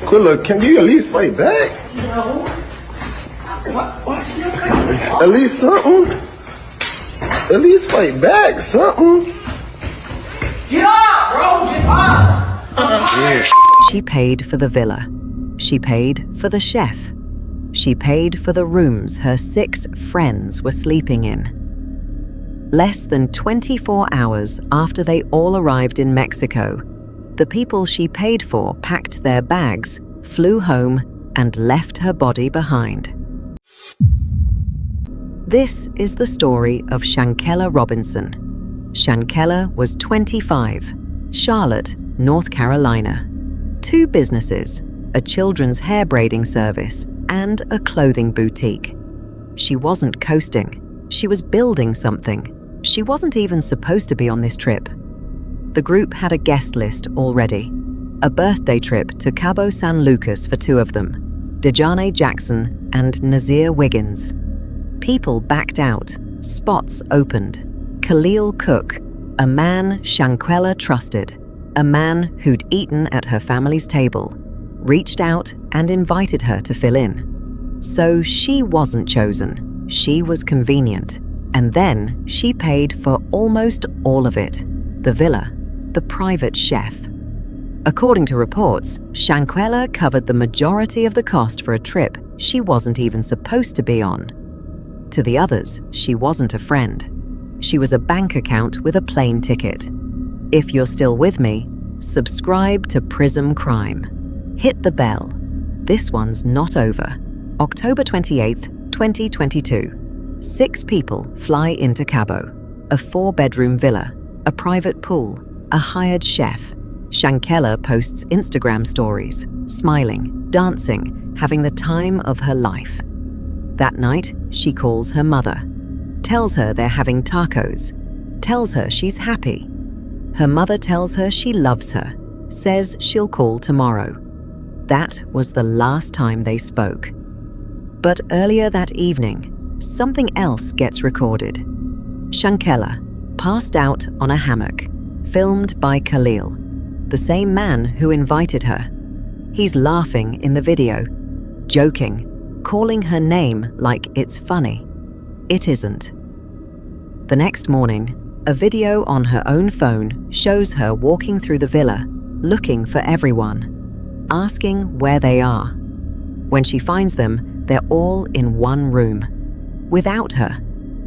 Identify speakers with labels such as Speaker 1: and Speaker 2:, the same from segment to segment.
Speaker 1: Shanquella, can you at least fight back?
Speaker 2: No. Watch your face.
Speaker 1: At least something. At least fight back, something.
Speaker 2: Get up, bro. Get up.
Speaker 3: She paid for the villa. She paid for the chef. She paid for the rooms her 6 friends were sleeping in. Less than 24 hours after they all arrived in Mexico, the people she paid for packed their bags, flew home, and left her body behind. This is the story of Shanquella Robinson. Shanquella was 25, Charlotte, North Carolina. 2 businesses, a children's hair braiding service and a clothing boutique. She wasn't coasting. She was building something. She wasn't even supposed to be on this trip. The group had a guest list already. A birthday trip to Cabo San Lucas for 2 of them, Dejane Jackson and Nazir Wiggins. People backed out, spots opened. Khalil Cook, a man Shanquella trusted, a man who'd eaten at her family's table, reached out and invited her to fill in. So she wasn't chosen, she was convenient. And then she paid for almost all of it. The villa, the private chef. According to reports, Shanquella covered the majority of the cost for a trip she wasn't even supposed to be on. To the others, she wasn't a friend. She was a bank account with a plane ticket. If you're still with me, subscribe to Prism Crime. Hit the bell. This one's not over. October 28th, 2022. 6 people fly into Cabo. A 4-bedroom villa, a private pool, a hired chef. Shanquella posts Instagram stories, smiling, dancing, having the time of her life. That night, she calls her mother, tells her they're having tacos, tells her she's happy. Her mother tells her she loves her, says she'll call tomorrow. That was the last time they spoke. But earlier that evening, something else gets recorded. Shanquella, passed out on a hammock, filmed by Khalil, the same man who invited her. He's laughing in the video, joking, calling her name like it's funny. It isn't. The next morning, a video on her own phone shows her walking through the villa, looking for everyone, asking where they are. When she finds them, they're all in one room. Without her,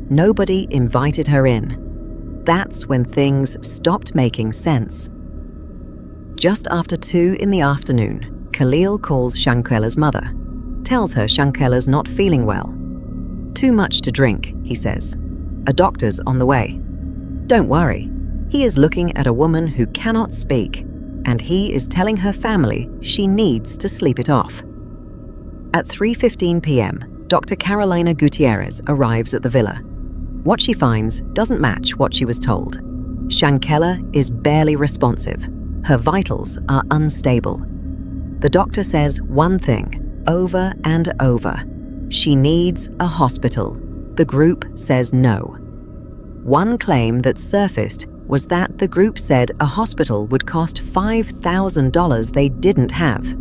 Speaker 3: nobody invited her in. That's when things stopped making sense. Just after 2 in the afternoon, Khalil calls Shanquella's mother, tells her Shanquella's not feeling well. Too much to drink, he says. A doctor's on the way. Don't worry, he is looking at a woman who cannot speak, and he is telling her family she needs to sleep it off. At 3:15 p.m., Dr. Carolina Gutierrez arrives at the villa. What she finds doesn't match what she was told. Shanquella is barely responsive. Her vitals are unstable. The doctor says one thing over and over. She needs a hospital. The group says no. One claim that surfaced was that the group said a hospital would cost $5,000 they didn't have.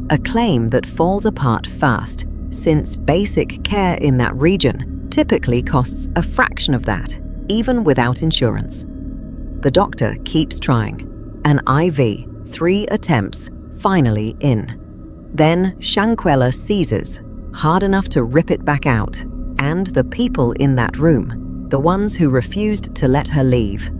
Speaker 3: A claim that falls apart fast, since basic care in that region typically costs a fraction of that, even without insurance. The doctor keeps trying. An IV, 3 attempts, finally in. Then Shanquella seizes, hard enough to rip it back out, and the people in that room, the ones who refused to let her leave,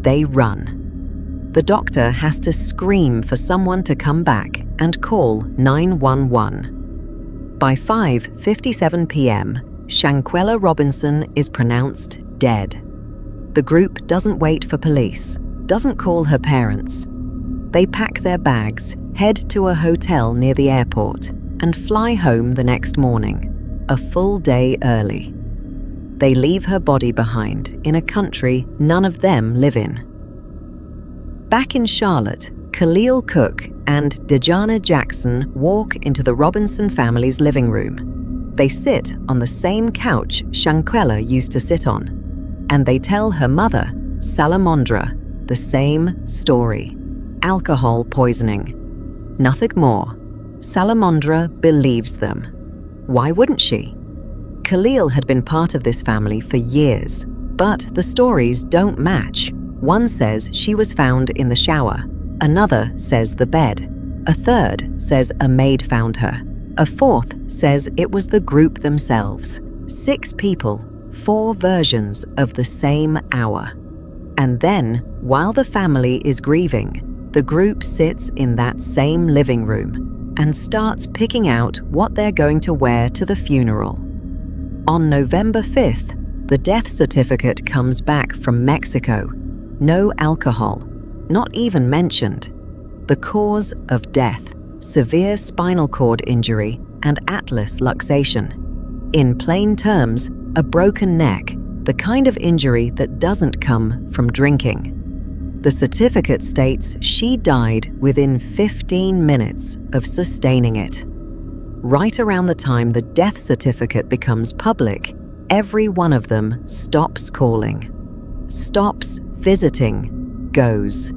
Speaker 3: they run. The doctor has to scream for someone to come back and call 911. By 5:57 p.m., Shanquella Robinson is pronounced dead. The group doesn't wait for police, doesn't call her parents. They pack their bags, head to a hotel near the airport, and fly home the next morning, a full day early. They leave her body behind in a country none of them live in. Back in Charlotte, Khalil Cook and Dejane Jackson walk into the Robinson family's living room. They sit on the same couch Shanquella used to sit on, and they tell her mother, Salamondra, the same story. Alcohol poisoning. Nothing more. Salamandra believes them. Why wouldn't she? Khalil had been part of this family for years, but the stories don't match. One says she was found in the shower. Another says the bed. A third says a maid found her. A fourth says it was the group themselves. 6 people, 4 versions of the same hour. And then, while the family is grieving, the group sits in that same living room and starts picking out what they're going to wear to the funeral. On November 5th, the death certificate comes back from Mexico. No alcohol, not even mentioned. The cause of death, severe spinal cord injury and atlas luxation. In plain terms, a broken neck, the kind of injury that doesn't come from drinking. The certificate states she died within 15 minutes of sustaining it. Right around the time the death certificate becomes public, every one of them stops calling, stops visiting, goes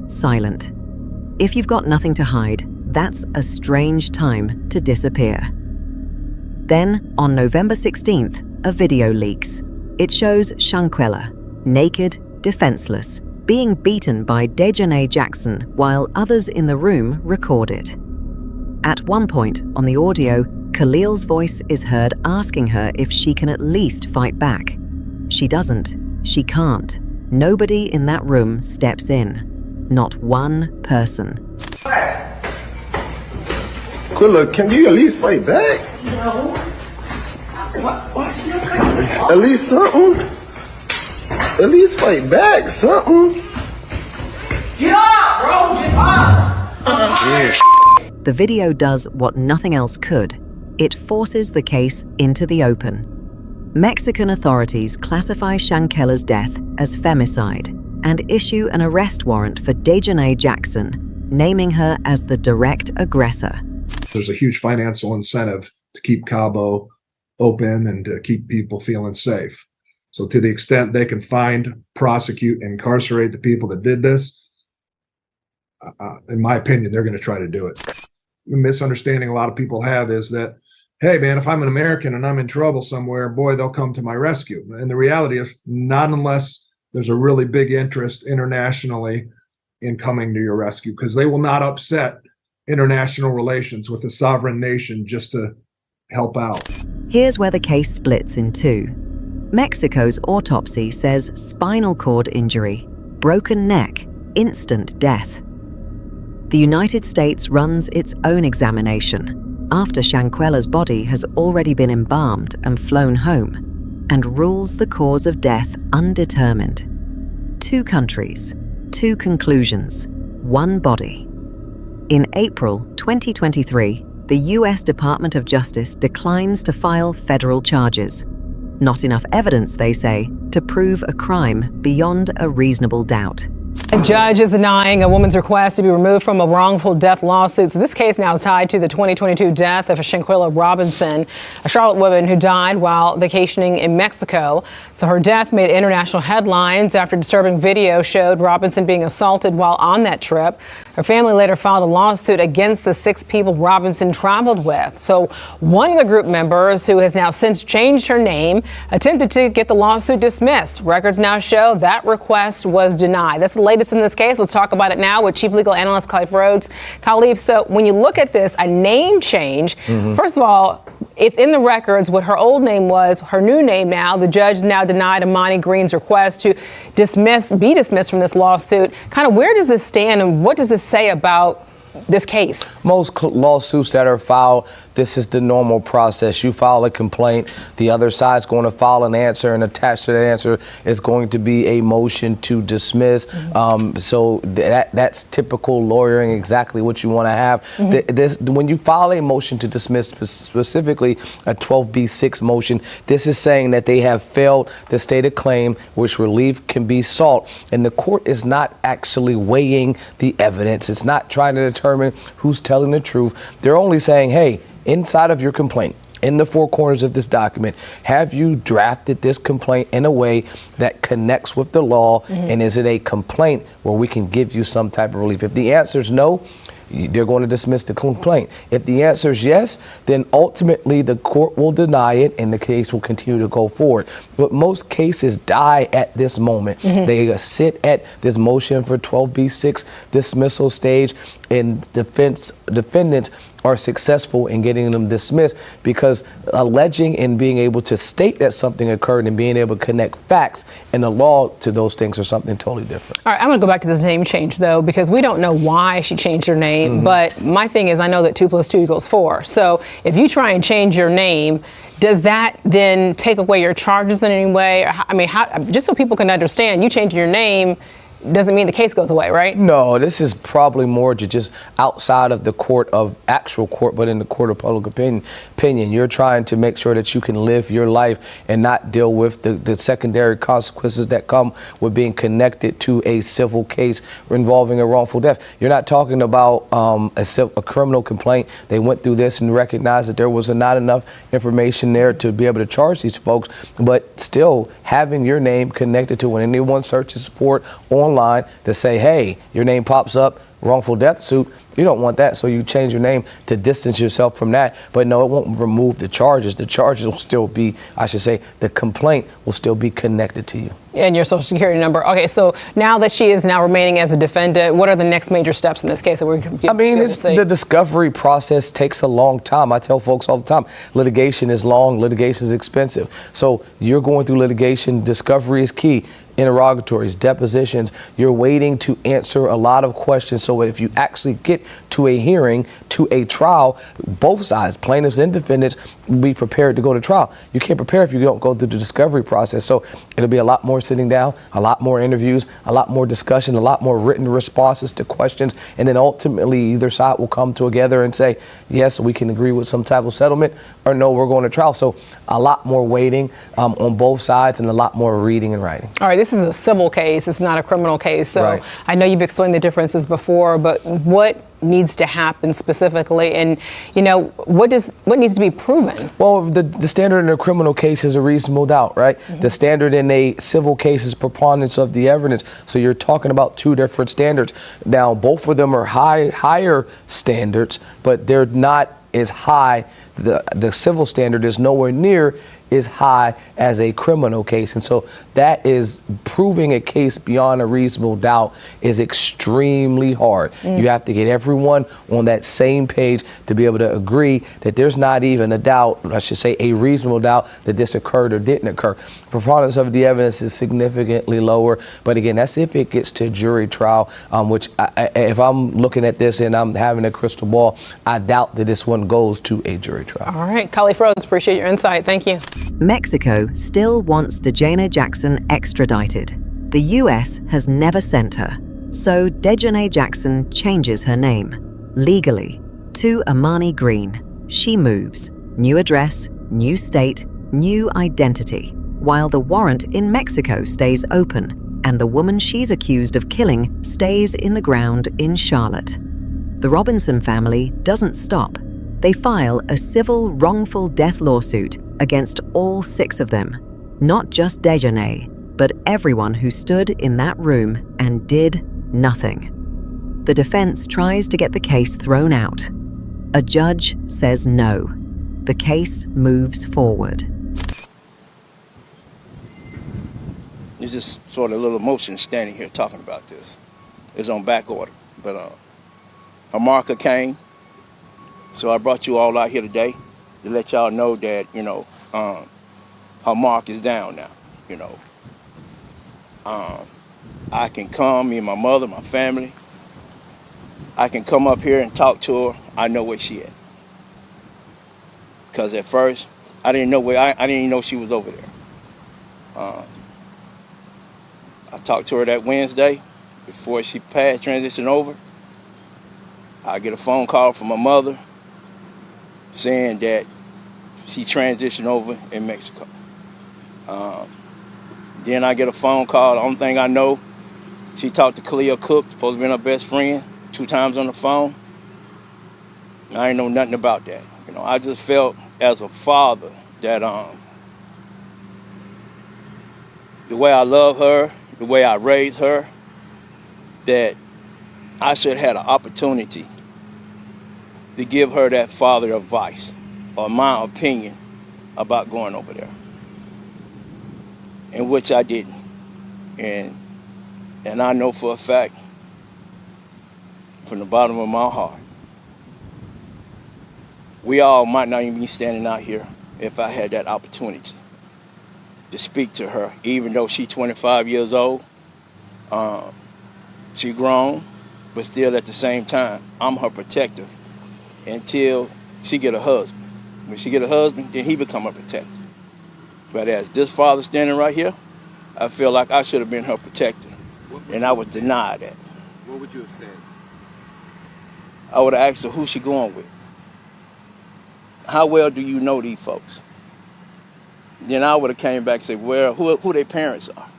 Speaker 3: silent. If you've got nothing to hide, that's a strange time to disappear. Then, on November 16th, a video leaks. It shows Shanquella, naked, defenseless, being beaten by Dejanay Jackson while others in the room record it. At one point on the audio, Khalil's voice is heard asking her if she can at least fight back. She doesn't. She can't. Nobody in that room steps in. Not one person.
Speaker 1: Quilla, can you at least fight back?
Speaker 2: No. Why she not fighting?
Speaker 1: At least something. At least fight back, something.
Speaker 2: Get up, bro. Get up.
Speaker 3: The video does what nothing else could. It forces the case into the open. Mexican authorities classify Shanquella's death as femicide and issue an arrest warrant for Dejanay Jackson, naming her as the direct aggressor.
Speaker 4: There's a huge financial incentive to keep Cabo open and to keep people feeling safe. So to the extent they can find, prosecute, incarcerate the people that did this, in my opinion, they're going to try to do it. The misunderstanding a lot of people have is that, hey, man, if I'm an American and I'm in trouble somewhere, boy, they'll come to my rescue. And the reality is not unless there's a really big interest internationally in coming to your rescue, because they will not upset international relations with a sovereign nation just to help out.
Speaker 3: Here's where the case splits in two. Mexico's autopsy says spinal cord injury, broken neck, instant death. The United States runs its own examination after Shanquella's body has already been embalmed and flown home, and rules the cause of death undetermined. 2 countries, 2 conclusions, 1 body. In April 2023, the US Department of Justice declines to file federal charges. Not enough evidence, they say, to prove a crime beyond a reasonable doubt.
Speaker 5: A judge is denying a woman's request to be removed from a wrongful death lawsuit. So this case now is tied to the 2022 death of Shanquella Robinson, a Charlotte woman who died while vacationing in Mexico. So her death made international headlines after disturbing video showed Robinson being assaulted while on that trip. Her family later filed a lawsuit against the 6 people Robinson traveled with. So one of the group members, who has now since changed her name, attempted to get the lawsuit dismissed. Records now show that request was denied. That's the latest in this case. Let's talk about it now with Chief Legal Analyst Khalif Rhodes. Khalif, so when you look at this, a name change, first of all, it's in the records what her old name was, her new name now. The judge now denied Amani Green's request to be dismissed from this lawsuit. Kind of where does this stand and what does this say about this case?
Speaker 6: Most lawsuits that are filed, this is the normal process. You file a complaint, the other side's going to file an answer, and attached to that answer is going to be a motion to dismiss. So that's typical lawyering, exactly what you want to have. When you file a motion to dismiss, specifically a 12B6 motion, this is saying that they have failed the stated claim, which relief can be sought, and the court is not actually weighing the evidence. It's not trying to determine who's telling the truth. They're only saying, hey, inside of your complaint, in the 4 corners of this document, have you drafted this complaint in a way that connects with the law? And is it a complaint where we can give you some type of relief? If the answer is no, they're going to dismiss the complaint. If the answer is yes, then ultimately the court will deny it and the case will continue to go forward. But most cases die at this moment. They sit at this motion for 12B6 dismissal stage, and defendants are successful in getting them dismissed because alleging and being able to state that something occurred and being able to connect facts and the law to those things are something totally different.
Speaker 5: All right, I'm going to go back to this name change, though, because we don't know why she changed her name. But my thing is, I know that 2 + 2 = 4. So if you try and change your name, does that then take away your charges in any way? I mean, just so people can understand, you changing your name doesn't mean the case goes away, right?
Speaker 6: No, this is probably more to just outside of the court of actual court, but in the court of public opinion. You're trying to make sure that you can live your life and not deal with the secondary consequences that come with being connected to a civil case involving a wrongful death. You're not talking about a criminal complaint. They went through this and recognized that there was not enough information there to be able to charge these folks, but still having your name connected to when anyone searches for it online to say, hey, your name pops up, wrongful death suit. You don't want that, so you change your name to distance yourself from that. But no, it won't remove the charges. The charges will still be, I should say, the complaint will still be connected to you.
Speaker 5: And your social security number. Okay, so now that she is now remaining as a defendant, what are the next major steps in this case that we're
Speaker 6: I mean, the discovery process takes a long time. I tell folks all the time, litigation is long, litigation is expensive. So you're going through litigation, discovery is key. Interrogatories, depositions, you're waiting to answer a lot of questions so if you actually get to a hearing, to a trial, both sides, plaintiffs and defendants, be prepared to go to trial. You can't prepare if you don't go through the discovery process. So it'll be a lot more sitting down, a lot more interviews, a lot more discussion, a lot more written responses to questions, and then ultimately either side will come together and say, yes, we can agree with some type of settlement, or no, we're going to trial. So a lot more waiting on both sides and a lot more reading and writing.
Speaker 5: All right, this is a civil case. It's not a criminal case. So
Speaker 6: Right.
Speaker 5: I know you've explained the differences before, but what needs to happen specifically, and what needs to be proven?
Speaker 6: Well, the standard in a criminal case is a reasonable doubt, right? The standard in a civil case is preponderance of the evidence. So you're talking about two different standards. Now, both of them are higher standards, but they're not as high. The civil standard is nowhere near as high as a criminal case. And so that is proving a case beyond a reasonable doubt is extremely hard. You have to get everyone on that same page to be able to agree that there's not even a doubt, I should say a reasonable doubt, that this occurred or didn't occur. Preponderance of the evidence is significantly lower. But again, that's if it gets to jury trial, which if I'm looking at this and I'm having a crystal ball, I doubt that this one goes to a jury trial.
Speaker 5: All right, Colleague Frodes, appreciate your insight. Thank you.
Speaker 3: Mexico still wants Dejana Jackson extradited. The US has never sent her, so Dejana Jackson changes her name, legally, to Amani Green. She moves. New address, new state, new identity, while the warrant in Mexico stays open and the woman she's accused of killing stays in the ground in Charlotte. The Robinson family doesn't stop. They file a civil wrongful death lawsuit against all 6 of them, not just Dejana, but everyone who stood in that room and did nothing. The defense tries to get the case thrown out. A judge says no. The case moves forward.
Speaker 7: It's just sort of a little emotion standing here talking about this. It's on back order, but a marker came. So I brought you all out here today to let y'all know that, her mark is down now, I can come, me and my mother, my family, I can come up here and talk to her. I know where she at. Because at first, I didn't know I didn't even know she was over there. I talked to her that Wednesday before she passed, transition over. I get a phone call from my mother saying that she transitioned over in Mexico. Then I get a phone call. The only thing I know, she talked to Cleo Cook, supposed to be her best friend, 2 times on the phone. I ain't know nothing about that. I just felt as a father that the way I love her, the way I raised her, that I should have had an opportunity to give her that father advice or my opinion about going over there, in which I didn't. And I know for a fact, from the bottom of my heart, we all might not even be standing out here if I had that opportunity to speak to her, even though she's 25 years old. She grown, but still at the same time, I'm her protector until she get a husband. When she get a husband, then he become her protector. But as this father standing right here, I feel like I should have been her protector, and I was denied that.
Speaker 8: What would you have said?
Speaker 7: I would have asked her who she going with. How well do you know these folks? Then I would have came back and said, well, who their parents are.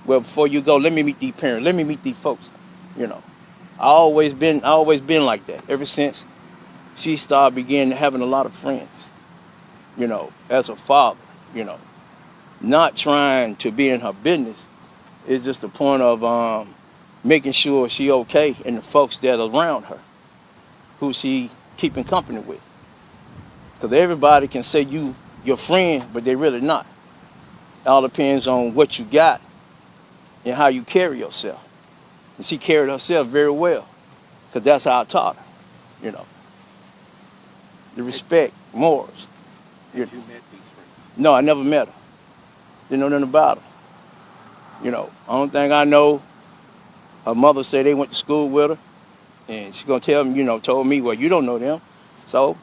Speaker 7: Well, before you go, let me meet these parents. Let me meet these folks. You know, I always been like that ever since she started beginning having a lot of friends. You know, as a father, you know, not trying to be in her business. It's just the point of making sure she okay and the folks that are around her, who she keeping company with. Because everybody can say you your friend, but they're really not. It all depends on what you got and how you carry yourself. And she carried herself very well, because that's how I taught her, you know. The respect, morals.
Speaker 8: Had you met these friends?
Speaker 7: No, I never met her. Didn't know nothing about her. You know, only thing I know, her mother said they went to school with her, and she's gonna tell me, you know, told me, well, you don't know them. So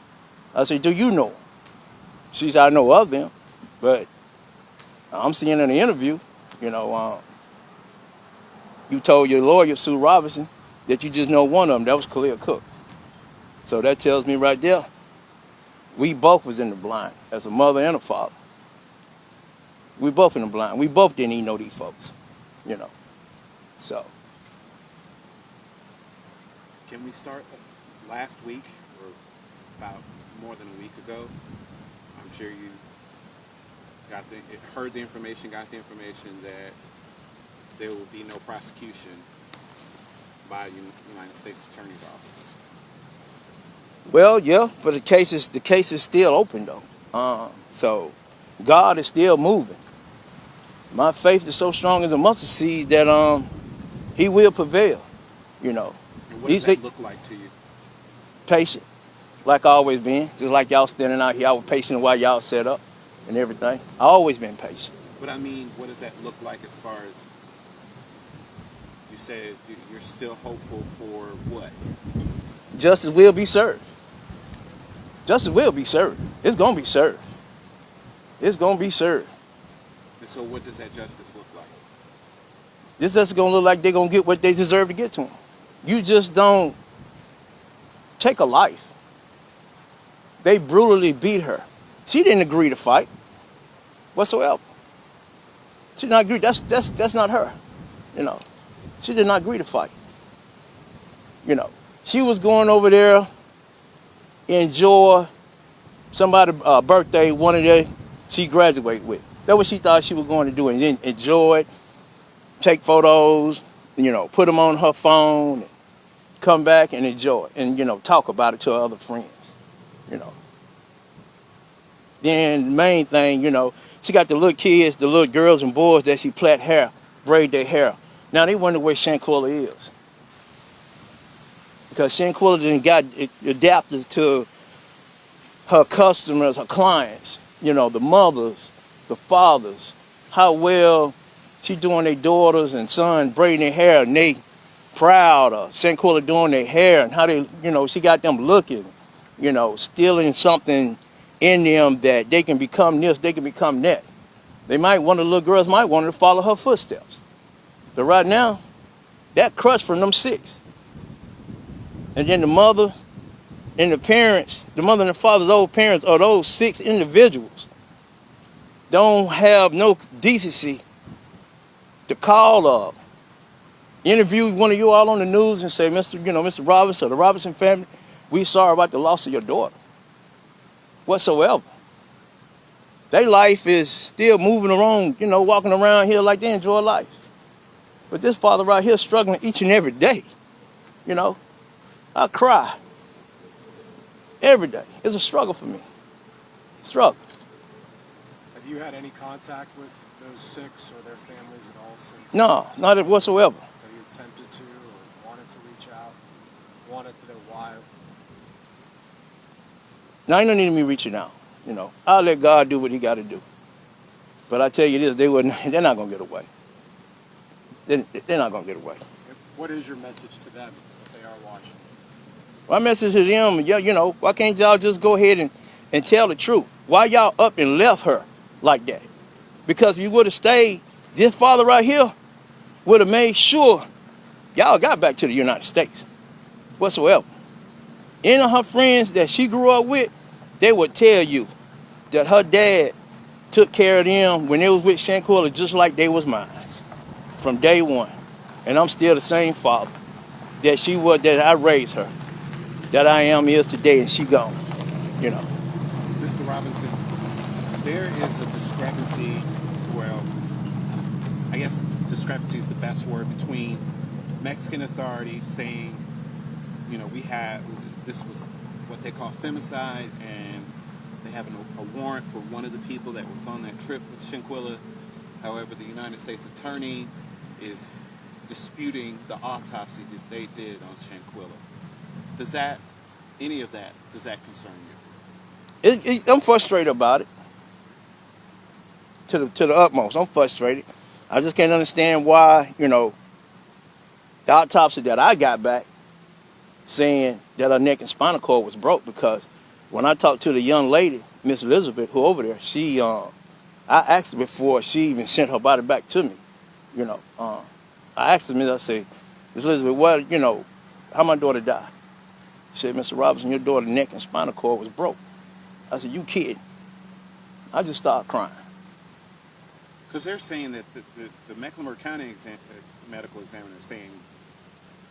Speaker 7: I said, do you know them? She said, I know of them, but I'm seeing in the interview, you know, you told your lawyer, Sue Robinson, that you just know one of them. That was Khalil Cook. So that tells me right there, we both was in the blind, as a mother and a father. We both in the blind. We both didn't even know these folks, you know. So.
Speaker 8: Can we start last week, or about more than a week ago? I'm sure you heard the information, got the information that there will be no prosecution by the United States Attorney's Office.
Speaker 7: Well, yeah, but the case is still open though. So God is still moving. My faith is so strong as a mustard seed that He will prevail. You know.
Speaker 8: And what does that look like to you?
Speaker 7: Patient, like I always been. Just like y'all standing out here, I was patient while y'all set up and everything. I always been patient.
Speaker 8: But I mean, what does that look like as far as, you said you're still hopeful for what?
Speaker 7: Justice will be served. Justice will be served. It's going to be served. It's going to be served.
Speaker 8: And so what does that justice look like?
Speaker 7: This just going to look like they're going to get what they deserve to get to them. You just don't take a life. They brutally beat her. She didn't agree to fight whatsoever. She did not agree. That's not her. You know, she did not agree to fight. You know, she was going over there, enjoy somebody's birthday, one of the she graduated with. That's what she thought she was going to do, and then enjoy it, take photos, you know, put them on her phone, come back and enjoy it, and, you know, talk about it to her other friends, you know. Then the main thing, you know, she got the little kids, the little girls and boys that she plait hair, braid their hair. Now they wonder where Shanquella is. Because Shanquella didn't got adapted to her customers, her clients, you know, the mothers, the fathers, how well she doing their daughters and sons braiding their hair, and they proud of Shanquella doing their hair, and how they, you know, she got them looking, you know, stealing something in them that they can become this, they can become that. They might, one of the little girls might want to follow her footsteps. But right now, that crushed from them 6. And then the mother and the parents, the mother and the father's old parents of those 6 individuals don't have no decency to call up, interview one of you all on the news and say, Mr. Robinson, the Robinson family, we sorry about the loss of your daughter. Whatsoever. Their life is still moving around, you know, walking around here like they enjoy life. But this father right here struggling each and every day, you know. I cry. Every day. It's a struggle for me. Struggle.
Speaker 8: Have you had any contact with those 6 or their families at all since?
Speaker 7: No, not whatsoever.
Speaker 8: Have you attempted to or wanted to reach out? Wanted to know why?
Speaker 7: Now, ain't no need of me reaching out. You know, I'll let God do what he got to do. But I tell you this, they're not going to get away. They're not going to get away.
Speaker 8: What is your message to them if they are watching?
Speaker 7: My message to them, you know, why can't y'all just go ahead and tell the truth? Why y'all up and left her like that? Because if you would have stayed, this father right here would have made sure y'all got back to the United States whatsoever. Any of her friends that she grew up with, they would tell you that her dad took care of them when they was with Shanquella just like they was mine from day one. And I'm still the same father that she was, that I raised her, that I am is today, and she gone, you know.
Speaker 8: Mr. Robinson, there is a discrepancy, well, I guess discrepancy is the best word, between Mexican authorities saying, you know, this was what they call femicide, and they have a warrant for one of the people that was on that trip with Shanquella. However, the United States attorney is disputing the autopsy that they did on Shanquella. Does that concern you?
Speaker 7: I'm frustrated about it. To the utmost, I'm frustrated. I just can't understand why, you know, the autopsy that I got back saying that her neck and spinal cord was broke, because when I talked to the young lady, Miss Elizabeth, who over there, I asked her before she even sent her body back to me, you know. I asked her, I said, Miss Elizabeth, what, you know, how my daughter died? She said, Mr. Robinson, your daughter's neck and spinal cord was broke. I said, you kidding? I just started crying.
Speaker 8: Because they're saying that the Mecklenburg County medical examiner is saying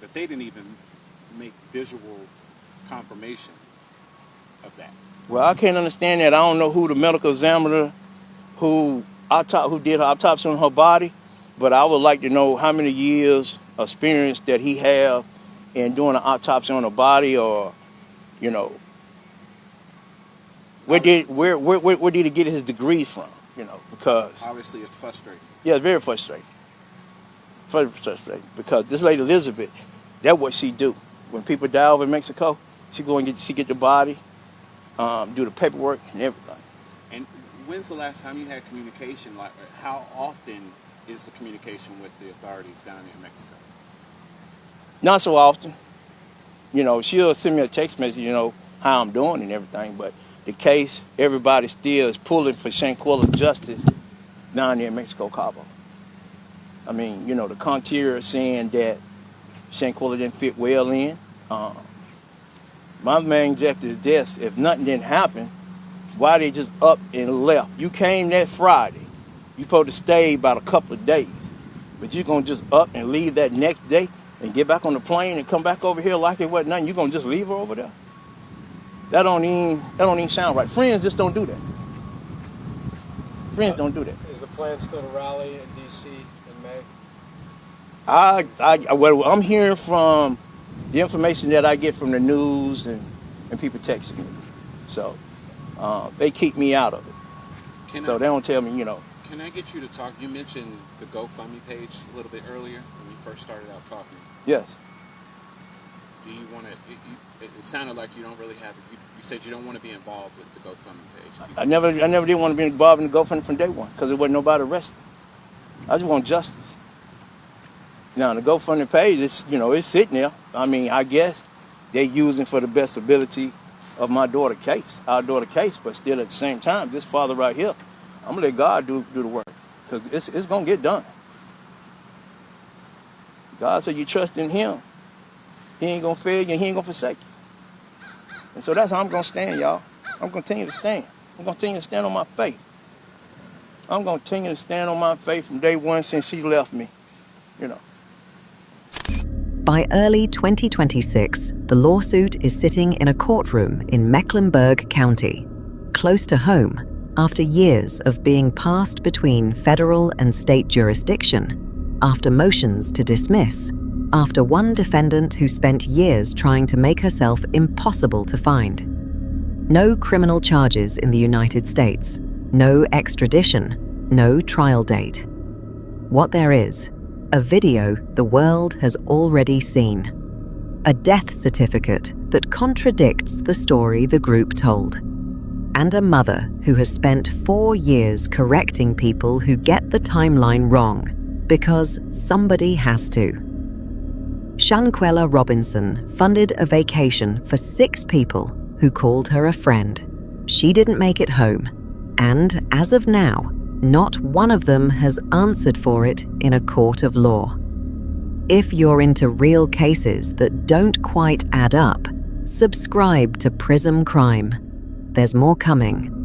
Speaker 8: that they didn't even make visual confirmation of that.
Speaker 7: Well, I can't understand that. I don't know who the medical examiner who did her autopsy on her body, but I would like to know how many years experience that he have in doing an autopsy on a body, or, you know, where did he get his degree from? You know, because
Speaker 8: obviously it's frustrating.
Speaker 7: Yeah, it's very frustrating. Very frustrating, because this lady Elizabeth, that's what she do. When people die over in Mexico, she get the body, do the paperwork and everything.
Speaker 8: And when's the last time you had communication? Like, how often is the communication with the authorities down in Mexico?
Speaker 7: Not so often. You know, she'll send me a text message, you know, how I'm doing and everything, but the case, everybody still is pulling for Shanquella's justice down there in Mexico, Cabo. I mean, you know, the concierge is saying that Shanquella didn't fit well in. My main objective is this: if nothing didn't happen, why they just up and left? You came that Friday. You supposed to stay about a couple of days, but you're gonna just up and leave that next day and get back on the plane and come back over here like it wasn't nothing? You gonna just leave her over there? That don't even sound right. Friends just don't do that. Friends don't do that.
Speaker 9: Is the plan still to rally in D.C. in May?
Speaker 7: Well, I'm hearing from the information that I get from the news and people texting me. So they keep me out of it. So they don't tell me, you know.
Speaker 8: Can I get you to talk? You mentioned the GoFundMe page a little bit earlier when we first started out talking.
Speaker 7: Yes.
Speaker 8: Do you want to? It sounded like you don't really have. You said you don't want to be involved with the GoFundMe page.
Speaker 7: I never did want to be involved in the GoFundMe from day one, because there wasn't nobody arrested. I just want justice. Now the GoFundMe page, it's sitting there. I mean, I guess they're using for the best ability of our daughter case, but still at the same time, this father right here, I'm gonna let God do the work, because it's gonna get done. God said you trust in Him, He ain't gonna fail you and He ain't gonna forsake you. And so that's how I'm gonna stand, y'all. I'm gonna continue to stand. I'm gonna continue to stand on my faith. I'm gonna continue to stand on my faith from day one since she left me, you know.
Speaker 3: By early 2026, the lawsuit is sitting in a courtroom in Mecklenburg County, close to home, after years of being passed between federal and state jurisdiction, after motions to dismiss, after one defendant who spent years trying to make herself impossible to find. No criminal charges in the United States, no extradition, no trial date. What there is, a video the world has already seen. A death certificate that contradicts the story the group told. And a mother who has spent 4 years correcting people who get the timeline wrong because somebody has to. Shanquella Robinson funded a vacation for 6 people who called her a friend. She didn't make it home, and as of now, not one of them has answered for it in a court of law. If you're into real cases that don't quite add up, subscribe to Prism Crime. There's more coming.